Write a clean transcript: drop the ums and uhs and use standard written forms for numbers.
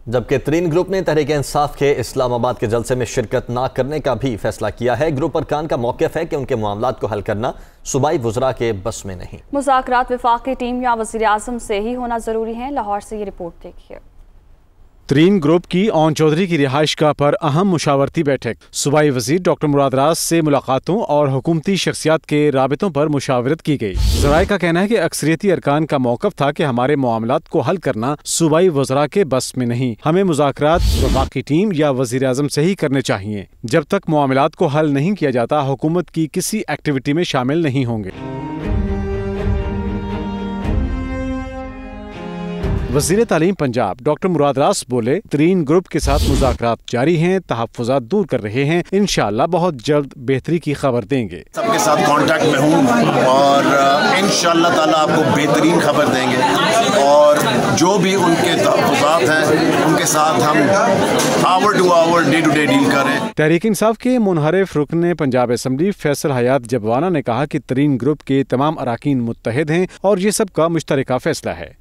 जबकि तरीन ग्रुप ने तहरीक इंसाफ के इस्लामाबाद के जलसे में शिरकत न करने का भी फैसला किया है। ग्रुप अरकान का मौक़िफ़ है कि उनके मामलात को हल करना सूबाई वज़रा के बस में नहीं। मुज़ाकरात वफाकी टीम या वज़ीर आज़म से ही होना ज़रूरी है। लाहौर से ये रिपोर्ट देखिए। तरीन ग्रुप की ओन चौधरी की रिहाइश गाह पर अहम मुशावरती बैठक। सूबाई वज़ीर डॉक्टर मुराद रास से मुलाकातों और हुकूमती शख्सियात के राबितों पर मुशावरत की गई। ज़राए का कहना है कि अक्सरियती अरकान का मौक़िफ़ था कि हमारे मामलात को हल करना सूबाई वज़रा के बस में नहीं। हमें मुज़ाकरात वफाकी टीम या वज़ीर आज़म से ही करने चाहिए। जब तक मामलात को हल नहीं किया जाता, हुकूमत की किसी एक्टिविटी में शामिल नहीं होंगे। वज़ीर तालीम पंजाब डॉक्टर मुराद रास बोले, तरीन ग्रुप के साथ मुज़ाकरात जारी हैं, तहफ़्फ़ुज़ात दूर कर रहे हैं। इंशाअल्लाह बहुत जल्द बेहतरी की खबर देंगे। सबके साथ कांटेक्ट में हूँ और इंशाअल्लाह ताला आपको बेहतरीन खबर देंगे और जो भी उनके तहफ़्फ़ुज़ात हैं उनके साथ हम hour to hour day to day deal करें। तहरीक इंसाफ के मुनहरिफ रुकन पंजाब असम्बली फैसल हयात जबवाना ने कहा कि तरीन ग्रुप के तमाम अराकीन मुत्तहिद हैं और ये सबका मुश्तरका फैसला है।